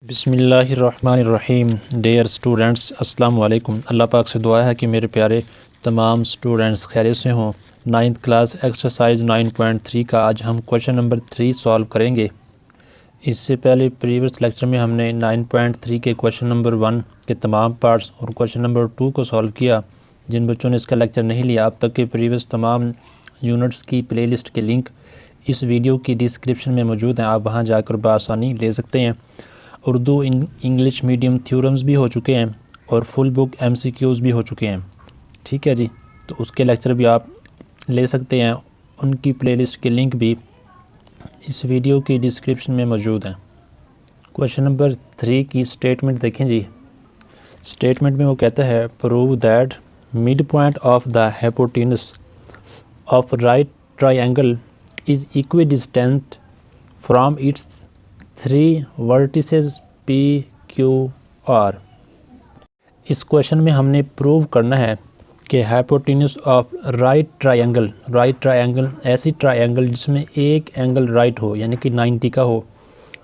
बिस्मिल्लाहिर्रहमानिर्रहीम। Dear students, अस्सलाम वालेकुम। अल्लाह पाक से दुआ है कि मेरे प्यारे तमाम स्टूडेंट्स खैरियत से हों। 9th क्लास एक्सरसाइज 9.3 का आज हम क्वेश्चन नंबर 3 सॉल्व करेंगे। इससे पहले प्रीवियस लेक्चर में हमने 9.3 के क्वेश्चन नंबर 1 के तमाम पार्ट्स और क्वेश्चन नंबर 2 को सॉल्व किया। जिन बच्चों ने इसका लेक्चर नहीं लिया, अब तक के प्रीवियस तमाम यूनिट्स की प्लेलिस्ट के लिंक इस वीडियो की डिस्क्रिप्शन में मौजूद हैं, आप वहां जाकर बआसानी ले सकते हैं। उर्दू इंग्लिश मीडियम थ्योरम्स भी हो चुके हैं और फुल बुक MCQs भी हो चुके हैं। ठीक है जी, तो उसके लेक्चर भी आप ले सकते हैं। उनकी प्लेलिस्ट के लिंक भी इस वीडियो की डिस्क्रिप्शन में मौजूद हैं। क्वेश्चन नंबर 3 की स्टेटमेंट देखें जी। स्टेटमेंट में वो कहता है, prove that mid point of the hypotenuse of right triangle is equidistant from its 3 vertices P, Q, R। इस क्वेश्चन में हमने प्रूव करना है कि हाइपोटेन्यूज ऑफ राइट ट्रायंगल ऐसी ट्रायंगल जिसमें एक एंगल राइट हो, यानी कि 90 का हो।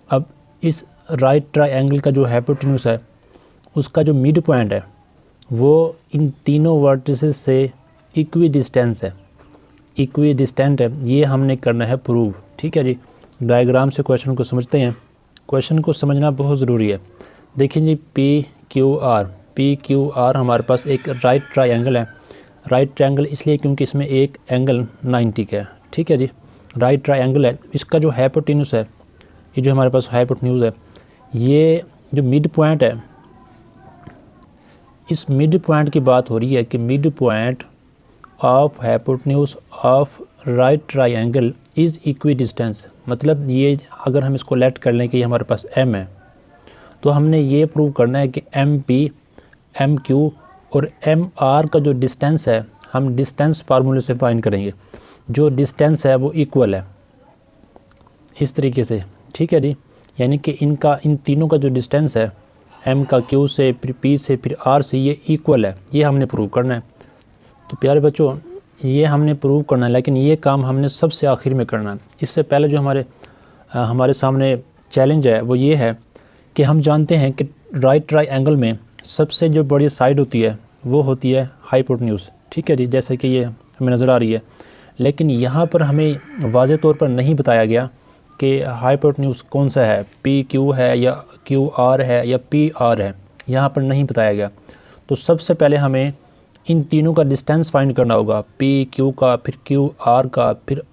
अब इस राइट ट्रायंगल का जो हाइपोटेन्यूज है उसका जो मिड पॉइंट है वो इन तीनों वर्टिसेस से इक्विडिस्टेंट है। ये हमने करना है प्रूव। ठीक है जी, डायग्राम से क्वेश्चन को समझते हैं। क्वेश्चन को समझना बहुत ज़रूरी है। देखिए जी, पी क्यू आर हमारे पास एक राइट ट्रायंगल है। राइट ट्रायंगल इसलिए क्योंकि इसमें एक एंगल 90 का है। ठीक है जी, राइट ट्रायंगल है। इसका जो हाइपोटेन्यूज है, ये जो हमारे पास हाइपोटेन्यूज है, ये जो मिड पॉइंट है, इस मिड पॉइंट की बात हो रही है कि mid point of hypotenuse of right triangle is equidistance. मतलब ये अगर हम इसको लेट कर लें कि हमारे पास M है, तो हमने ये प्रूव करना है कि MP, MQ और MR का जो डिस्टेंस है, हम डिस्टेंस फार्मूले से फाइंड करेंगे। जो डिस्टेंस है वो इक्वल है इस तरीके से। ठीक है जी, यानी कि इन तीनों का जो डिस्टेंस है, M का Q से, फिर P से, फिर R से, ये इक्वल है। ये हमने प्रूव करना है। तो प्यारे बच्चों, ये हमने प्रूव करना है, लेकिन ये काम हमने सबसे आखिर में करना है। इससे पहले जो हमारे सामने चैलेंज है वो ये है कि हम जानते हैं कि राइट ट्रायंगल में सबसे जो बड़ी साइड होती है वो होती है हाइपोटेन्यूज। ठीक है जी, जैसे कि ये हमें नज़र आ रही है। लेकिन यहाँ पर हमें वाज़े तौर पर नहीं बताया गया कि हाइपोटेन्यूज कौन सा है, PQ है या QR है या PR है, यहाँ पर नहीं बताया गया। तो सबसे पहले हमें इन तीनों का डिस्टेंस फाइंड करना होगा, PQ का, फिर QR का, फिर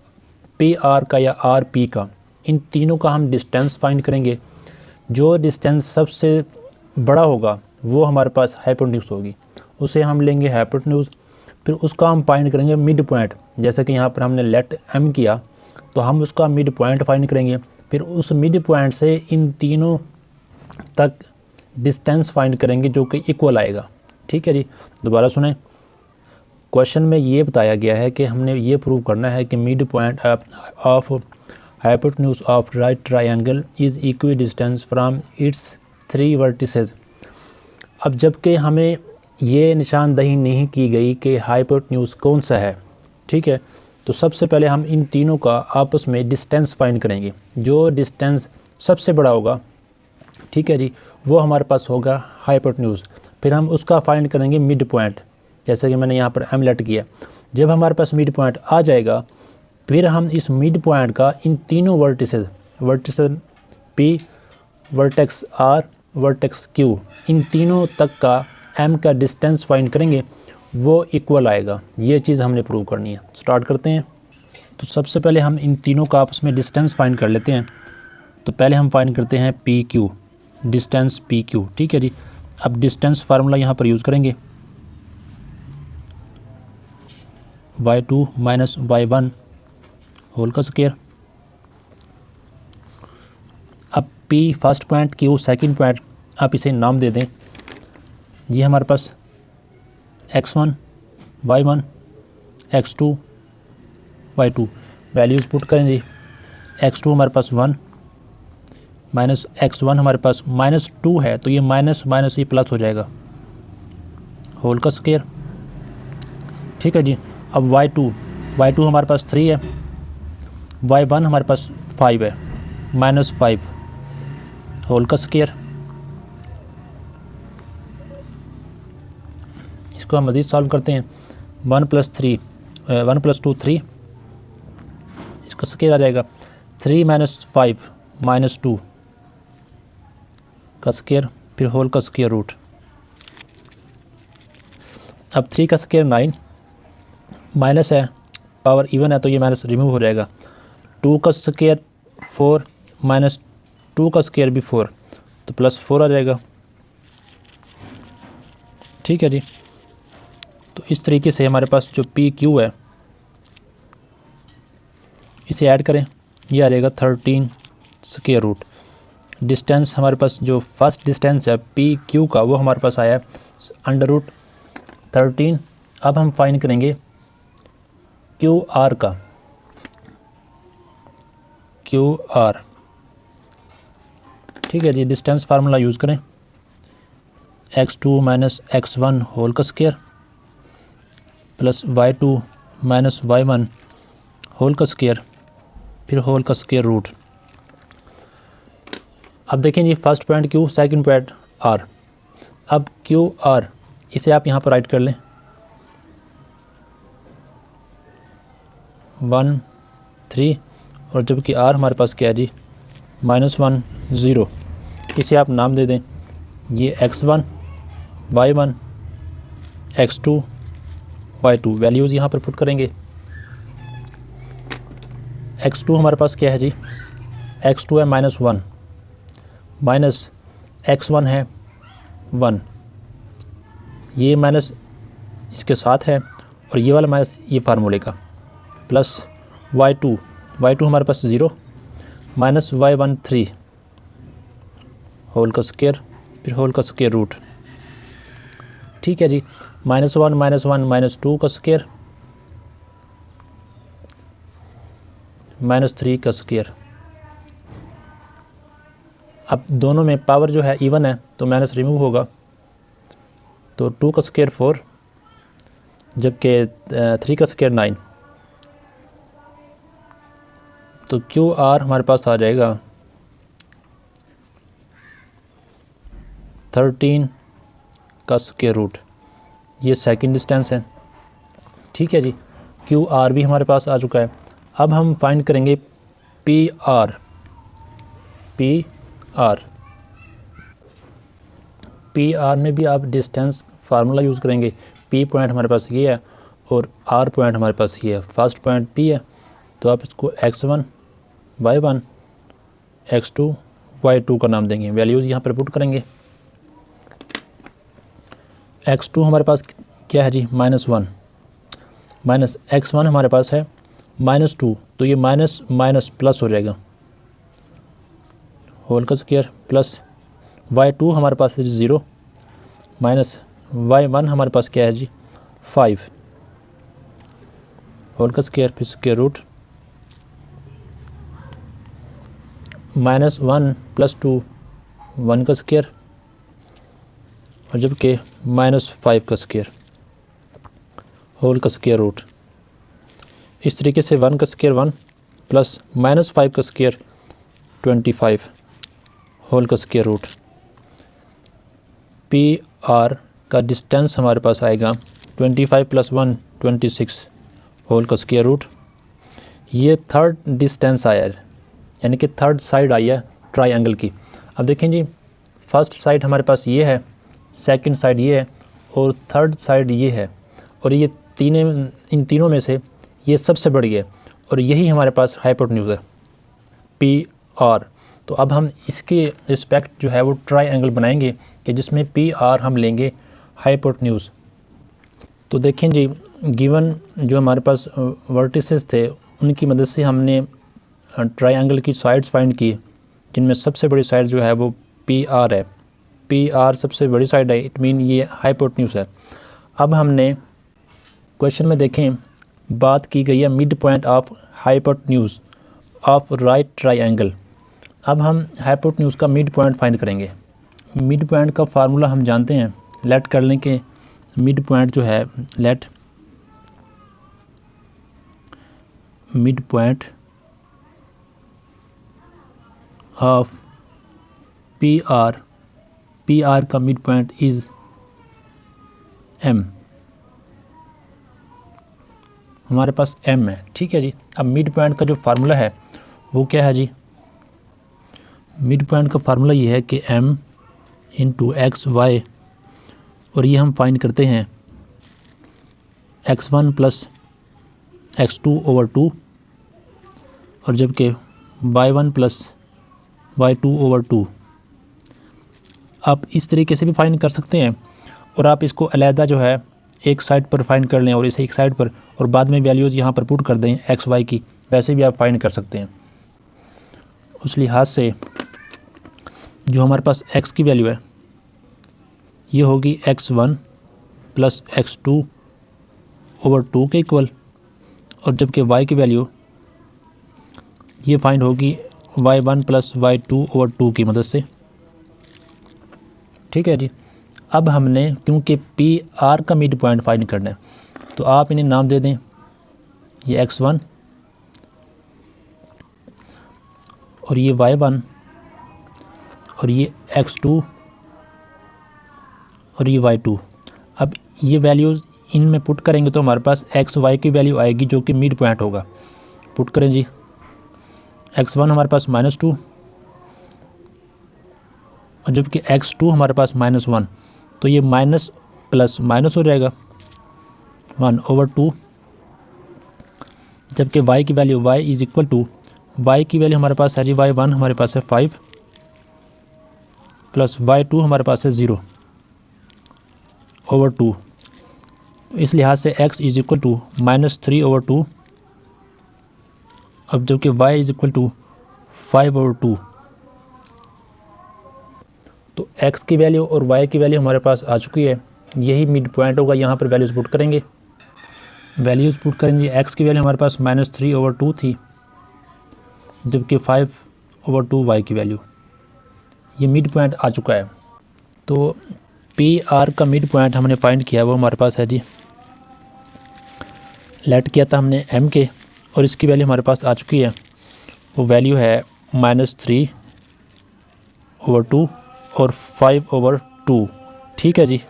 PR का या RP का। इन तीनों का हम डिस्टेंस फाइंड करेंगे। जो डिस्टेंस सबसे बड़ा होगा वो हमारे पास हाइपोटेन्यूज होगी, उसे हम लेंगे हाइपोटेन्यूज। फिर उसका हम फाइंड करेंगे मिड पॉइंट। जैसे कि यहाँ पर हमने लेट M किया, तो हम उसका मिड पॉइंट फाइंड करेंगे। फिर उस मिड पॉइंट से इन तीनों तक डिस्टेंस फाइंड करेंगे जो कि इक्वल आएगा। ठीक है जी, दोबारा सुने। क्वेश्चन में ये बताया गया है कि हमने ये प्रूव करना है कि mid point of hypotenuse of right triangle is equidistance from its 3 vertices. अब जबकि हमें ये निशानदही नहीं की गई कि हाइपोटेन्यूज कौन सा है, ठीक है, तो सबसे पहले हम इन तीनों का आपस में डिस्टेंस फाइंड करेंगे। जो डिस्टेंस सबसे बड़ा होगा, ठीक है जी, वो हमारे पास होगा हाइपोटेन्यूज। फिर हम उसका फाइंड करेंगे मिड पॉइंट, जैसे कि मैंने यहाँ पर M लेट किया। जब हमारे पास मिड पॉइंट आ जाएगा, फिर हम इस मिड पॉइंट का इन तीनों vertices P, vertex R, vertex Q, इन तीनों तक का M का डिस्टेंस फाइंड करेंगे, वो इक्वल आएगा। ये चीज़ हमने प्रूव करनी है। स्टार्ट करते हैं। तो सबसे पहले हम इन तीनों का आपस में डिस्टेंस फाइंड कर लेते हैं। तो पहले हम फाइंड करते हैं PQ, डिस्टेंस PQ। ठीक है जी, अब डिस्टेंस फार्मूला यहाँ पर यूज़ करेंगे, y2 माइनस y1 होल का स्क्वायर। अब P first point, Q second point, आप इसे नाम दे दें। ये हमारे पास x1, y1, x2, y2 values put करें जी। x2 हमारे पास 1 माइनस x1 हमारे पास -2 है, तो ये माइनस माइनस ही प्लस हो जाएगा, होल का स्क्वायर। ठीक है जी, अब y2 हमारे पास 3 है, y1 हमारे पास 5 है, -5 होल का स्क्वायर। इसको हम मज़ीद सॉल्व करते हैं। 1 + 2 3, इसका स्क्वायर आ जाएगा 3 - 5 - 2 का स्क्वायर, फिर होल का स्क्वायर रूट। अब 3 का स्क्वायर 9, माइनस है, पावर इवन है तो ये माइनस रिमूव हो जाएगा। 2 का स्क्वायर 4 - 2 का स्क्वायर भी 4, तो +4 आ जाएगा। ठीक है जी। तो इस तरीके से हमारे पास जो PQ है इसे ऐड करें, ये आ जाएगा 13 स्क्वायर रूट। डिस्टेंस हमारे पास जो फर्स्ट डिस्टेंस है PQ का वो हमारे पास आया है √13। अब हम फाइंड करेंगे QR का, QR। ठीक है जी। डिस्टेंस फार्मूला यूज़ करें, x2 - x1 होल का square plus y2 - y1 whole का स्क्वायर, फिर होल का स्क्वायर रूट। अब देखें जी, first point Q, second point R। अब QR इसे आप यहाँ पर राइट कर लें 1 3, और जबकि R हमारे पास क्या है जी -1 0। इसे आप नाम दे दें, ये x1 y1 x2 y2 values यहाँ पर पुट करेंगे। x2 हमारे पास क्या है जी, x2 है -1, माइनस x1 है 1, ये माइनस इसके साथ है और ये वाला माइनस ये फार्मूले का, प्लस y2 हमारे पास 0 -y1 3 होल का स्क्वायर, फिर होल का स्क्वायर रूट। ठीक है जी। -1 - 2 का स्क्वायर -3 का स्क्वायर। अब दोनों में पावर जो है इवन है तो माइनस रिमूव होगा, तो 2 का स्क्वायर 4, जबकि 3 का स्क्वायर 9, तो QR हमारे पास आ जाएगा 13 का स्क्वायर रूट। ये सेकंड डिस्टेंस है। ठीक है जी। QR भी हमारे पास आ चुका है। अब हम फाइंड करेंगे PR में भी आप डिस्टेंस फार्मूला यूज़ करेंगे। P पॉइंट हमारे पास ये है और R पॉइंट हमारे पास ये है। फर्स्ट पॉइंट P है तो आप इसको x1 y1 x2 y2 का नाम देंगे, वैल्यूज़ यहाँ पर पुट करेंगे। x2 हमारे पास क्या है जी -1, माइनस x1 हमारे पास है -2, तो ये माइनस माइनस प्लस हो जाएगा, होल का स्क्वायर, प्लस y2 हमारे पास है 0 माइनस y1 हमारे पास क्या है जी 5 होल का स्क्वायर, फिर स्क्वायर रूट, -1 + 2 1 का स्क्वायर, और जबकि -5 का स्क्वायर होल का स्क्वायर रूट। इस तरीके से 1 का स्क्वायर 1 प्लस -5 का स्क्वायर 25 होल का स्क्वायर रूट। PR का डिस्टेंस हमारे पास आएगा 25 + 1 26 होल का स्क्वायर रूट। ये थर्ड डिस्टेंस आया है, यानी कि थर्ड साइड आई है ट्रायंगल की। अब देखें जी, फर्स्ट साइड हमारे पास ये है, सेकंड साइड ये है और थर्ड साइड ये है, और ये इन तीनों में से ये सबसे बड़ी है और यही हमारे पास हाइपोटेन्यूज है PR। तो अब हम इसके रिस्पेक्ट जो है वो ट्रायंगल बनाएंगे कि जिसमें PR हम लेंगे हाइपोटेन्यूज। तो देखें जी, गिवन जो हमारे पास वर्टिसेस थे उनकी मदद से हमने ट्रायंगल की साइड्स फाइंड की, जिनमें सबसे बड़ी साइड जो है वो PR है। PR सबसे बड़ी साइड है, इट मीन ये हाइपोटेन्यूज है। अब हमने क्वेश्चन में देखें बात की गई है mid point of hypotenuse of right triangle. अब हम हाइपोटेन्यूज का मिड पॉइंट फाइंड करेंगे। मिड पॉइंट का फार्मूला हम जानते हैं, लेट कर लें कि मिड पॉइंट जो है, let mid point of PR का मिड पॉइंट इज़ M। हमारे पास m है, ठीक है जी। अब मिड पॉइंट का जो फार्मूला है वो क्या है जी, मिड पॉइंट का फार्मूला ये है कि m इंटू एक्स वाई, और ये हम फाइंड करते हैं x1 प्लस x2 ओवर 2, और जबकि y1 प्लस y2 ओवर 2। आप इस तरीके से भी फाइंड कर सकते हैं, और आप इसको अलहदा जो है एक साइड पर फाइंड कर लें और इसे एक साइड पर, और बाद में वैल्यूज़ यहाँ पर पुट कर दें एक्स वाई की, वैसे भी आप फाइंड कर सकते हैं। उस लिहाज से जो हमारे पास x की वैल्यू है ये होगी x1 प्लस x2 ओवर 2 के इक्वल, और जबकि y की वैल्यू ये फाइंड होगी y1 प्लस y2 ओवर 2 की मदद से, ठीक है जी। अब हमने क्योंकि पी आर का मिड पॉइंट फाइंड करना है, तो आप इन्हें नाम दे दें, ये x1 और ये y1 और ये x2 और ये y2। अब ये वैल्यूज़ इनमें पुट करेंगे तो हमारे पास एक्स वाई की वैल्यू आएगी जो कि मिड पॉइंट होगा। पुट करें जी, x1 हमारे पास -2 और जबकि x2 हमारे पास -1, तो ये माइनस प्लस माइनस हो जाएगा 1 ओवर 2, जबकि y की value y is equal to, y की वैल्यू हमारे पास है जी y1 हमारे पास है 5 प्लस y2 हमारे पास है 0 ओवर 2। तो इस लिहाज से x is equal to -3 over 2, अब जबकि y is equal to 5 over 2। तो x की वैल्यू और y की वैल्यू हमारे पास आ चुकी है, यही मिड पॉइंट होगा। यहाँ पर वैल्यूज़ पुट करेंगे, वैल्यूज़ पुट करेंगे। x की वैल्यू हमारे पास -3 ओवर 2 थी, जबकि 5 ओवर 2 y की वैल्यू, ये मिड पॉइंट आ चुका है। तो पी आर का मिड पॉइंट हमने फाइंड किया, वो हमारे पास है जी, लेट किया था हमने m के, और इसकी वैल्यू हमारे पास आ चुकी है, वो वैल्यू है -3 ओवर 2 और 5 ओवर 2, ठीक है जी।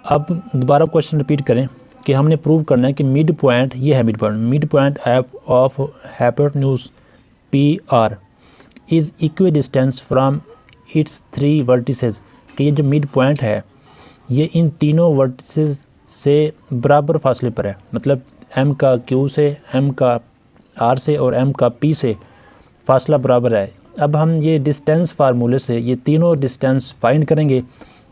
अब दोबारा क्वेश्चन रिपीट करें कि हमने प्रूव करना है कि मिड पॉइंट, ये है mid point of hypotenuse P R is equi distance from it's 3 vertices, कि ये जो मिड पॉइंट है ये इन तीनों वर्टिसेस से बराबर फासले पर है, मतलब m का q से, m का r से और m का p से फासला बराबर है। अब हम ये डिस्टेंस फार्मूले से ये तीनों डिस्टेंस फाइंड करेंगे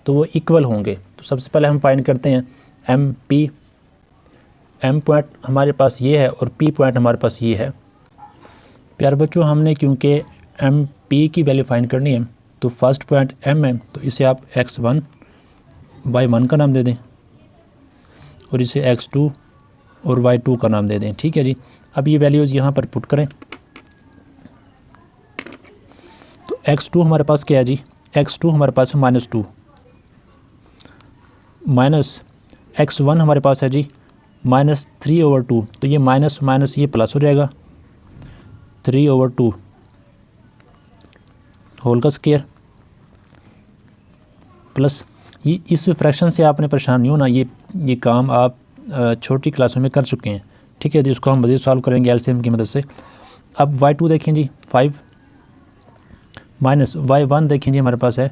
तो वो इक्वल होंगे। तो सबसे पहले हम फाइंड करते हैं m पॉइंट हमारे पास ये है और p पॉइंट हमारे पास ये है। प्यारे बच्चों, हमने क्योंकि p की वैल्यू फाइंड करनी है, तो फर्स्ट पॉइंट m है, तो इसे आप x1 y1 का नाम दे दें और इसे x2 और y2 का नाम दे दें, ठीक है जी। अब ये वैल्यूज़ यहाँ पर पुट करें, तो x2 हमारे पास क्या है जी, x2 हमारे पास है -2 माइनस x1 हमारे पास है जी -3 ओवर 2, तो ये माइनस माइनस ये प्लस हो जाएगा 3 ओवर 2 होल का स्क्वायर, प्लस ये इस फ्रैक्शन से आपने परेशान नहीं होना, ये काम आप छोटी क्लासों में कर चुके हैं, ठीक है जी। उसको हम मज़ीद सॉल्व करेंगे एलसीएम की मदद से। अब y2 देखें जी 5 माइनस y1 देखें जी हमारे पास है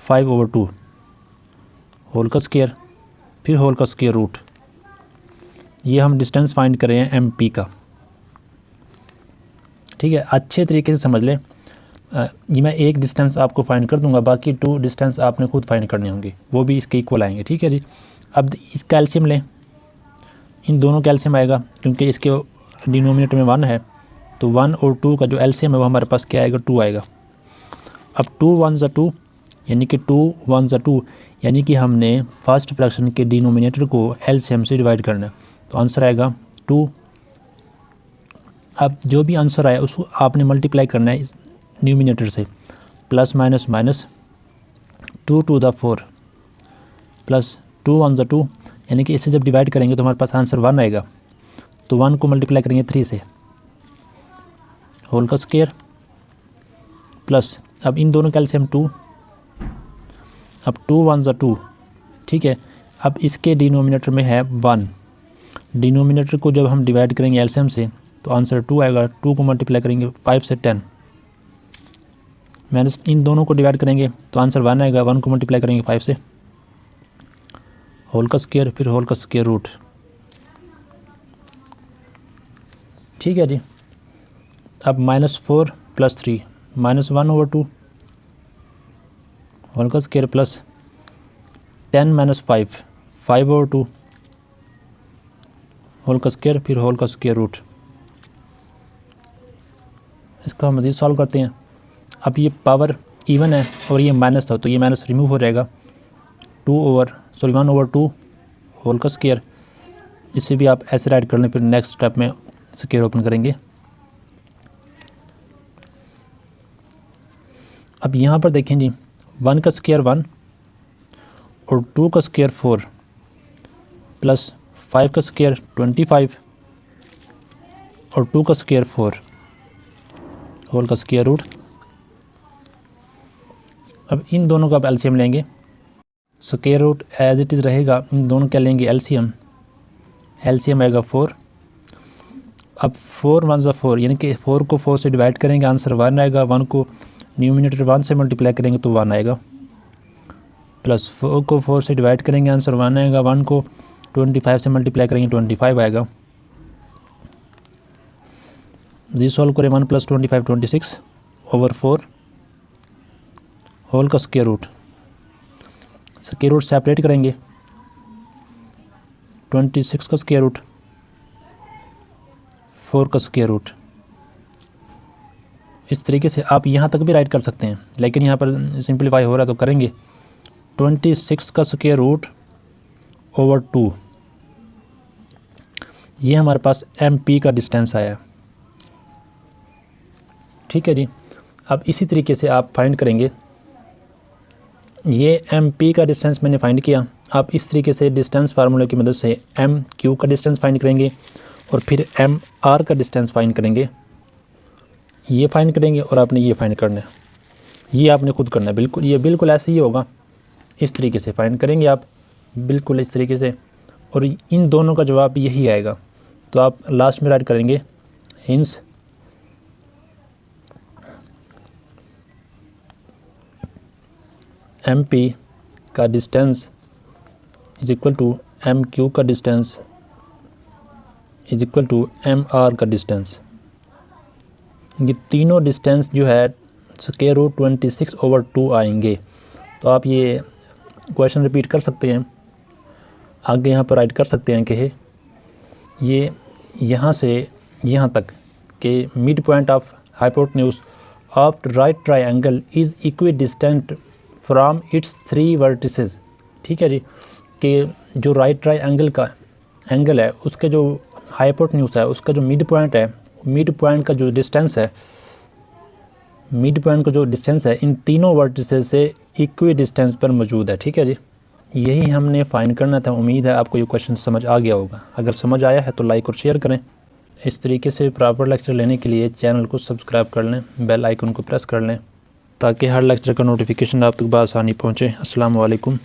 5 ओवर 2 होल का स्क्वायर, फिर होल का स्क्वायर रूट। ये हम डिस्टेंस फाइंड कर रहे हैं MP का, ठीक है। अच्छे तरीके से समझ लें, ये मैं एक डिस्टेंस आपको फाइंड कर दूंगा, बाकी 2 डिस्टेंस आपने खुद फाइंड करने होंगे, वो भी इसके इक्वल आएंगे, ठीक है जी। अब इसका एलसीएम लें, इन दोनों का एलसीएम आएगा, क्योंकि इसके डिनोमिनेटर में 1 है, तो 1 और 2 का जो एलसीएम है वो हमारे पास क्या आएगा, 2 आएगा। अब 2 1 ज़ा 2 यानी कि 2 1 ज़ा 2, यानी कि हमने फर्स्ट फ्रैक्शन के डिनोमिनेटर को एलसीएम से डिवाइड करना है, तो आंसर आएगा 2। अब जो भी आंसर आया उसको आपने मल्टीप्लाई करना है इस न्यूमिनेटर से, plus minus minus 2 2 the 4 plus 2 1 ज़ा 2, यानी कि इसे जब डिवाइड करेंगे तो हमारे पास आंसर 1 आएगा, तो 1 को मल्टीप्लाई करेंगे 3 से होल का स्क्वायर, प्लस अब इन दोनों का एलसीएम 2, अब 2 1 ज़ा 2, ठीक है। अब इसके डिनोमिनेटर में है 1, डिनोमिनेटर को जब हम डिवाइड करेंगे एलसीएम से तो आंसर 2 आएगा। 2 को मल्टीप्लाई करेंगे 5 से 10, माइनस इन दोनों को डिवाइड करेंगे तो आंसर 1 आएगा। 1 को मल्टीप्लाई करेंगे 5 से, होल का स्क्वायर, फिर होल का स्क्वायर रूट। ठीक है जी। अब -4 + 3 -1/2 होल का स्क्वायर प्लस 10 - 5 5/2 होल का स्क्वायर, फिर होल का स्क्वायर रूट। इसका हम मज़ीद सॉल्व करते हैं। अब ये पावर इवन है और ये माइनस था तो ये माइनस रिमूव हो जाएगा। 1/2 होल का स्क्वायर, इसे भी आप ऐसे राइट कर लें। फिर नेक्स्ट स्टेप में स्क्वायर ओपन करेंगे। अब यहाँ पर देखें जी, 1 का स्क्वायर 1 और 2 का स्क्वायर 4 प्लस 5 का स्क्वायर 25 और 2 का स्क्वायर 4 होल का स्क्वायर रूट। अब इन दोनों का आप एलसीएम लेंगे। Square root as it is रहेगा, इन दोनों का लेंगे एलसीएम। एलसीएम आएगा 4। अब 4 1 4, यानी कि 4 को 4 से डिवाइड करेंगे, आंसर 1 आएगा। 1 को न्यूमिनेटर 1 से मल्टीप्लाई करेंगे तो 1 आएगा। प्लस 4 को 4 से डिवाइड करेंगे, आंसर 1 आएगा। 1 को 25 से मल्टीप्लाई करेंगे 25 आएगा। जी सॉल्व करें। 1 + 25 26/4 होल का square root. Square root separate करेंगे। 26 का स्क्वायर रूट, 4 का स्क्वायर रूट। इस तरीके से आप यहाँ तक भी राइट कर सकते हैं, लेकिन यहाँ पर सिंपलीफाई हो रहा है तो करेंगे। 26 का स्क्वायर रूट ओवर 2, ये हमारे पास MP का डिस्टेंस आया। ठीक है जी। अब इसी तरीके से आप फाइंड करेंगे। ये MP का डिस्टेंस मैंने फाइंड किया। आप इस तरीके से डिस्टेंस फार्मूले की मदद से MQ का डिस्टेंस फाइंड करेंगे और फिर MR का डिस्टेंस फाइंड करेंगे। ये फाइंड करेंगे और आपने ये फाइंड करना है। ये आपने खुद करना है। बिल्कुल ये बिल्कुल ऐसे ही होगा। इस तरीके से फाइंड करेंगे आप, बिल्कुल इस तरीके से, और इन दोनों का जवाब यही आएगा। तो आप लास्ट में राइट करेंगे हिंस MP का distance is equal to MQ का distance is equal to MR का डिस्टेंस। ये तीनों डिस्टेंस जो है स्क्वायर रूट 26/2 आएंगे। तो आप ये क्वेश्चन रिपीट कर सकते हैं, आगे यहाँ पर राइट कर सकते हैं कि ये यहाँ से यहाँ तक के mid point of hypotenuse of right triangle is equidistant from its 3 vertices. ठीक है जी। कि जो राइट ट्रायंगल का एंगल है उसके जो हाइपोटेन्यूज है उसका जो मिड पॉइंट है, मिड पॉइंट का जो डिस्टेंस है, मिड पॉइंट का जो डिस्टेंस है इन तीनों वर्टिसेस से इक्वी डिस्टेंस पर मौजूद है। ठीक है जी। यही हमने फाइंड करना था। उम्मीद है आपको ये क्वेश्चन समझ आ गया होगा। अगर समझ आया है तो लाइक और शेयर करें। इस तरीके से प्रॉपर लेक्चर लेने के लिए चैनल को सब्सक्राइब कर लें, बेल आइकन को प्रेस कर लें ताकि हर लेक्चर का नोटिफिकेशन आप तक बआसानी पहुँचे। अस्सलाम वालेकुम।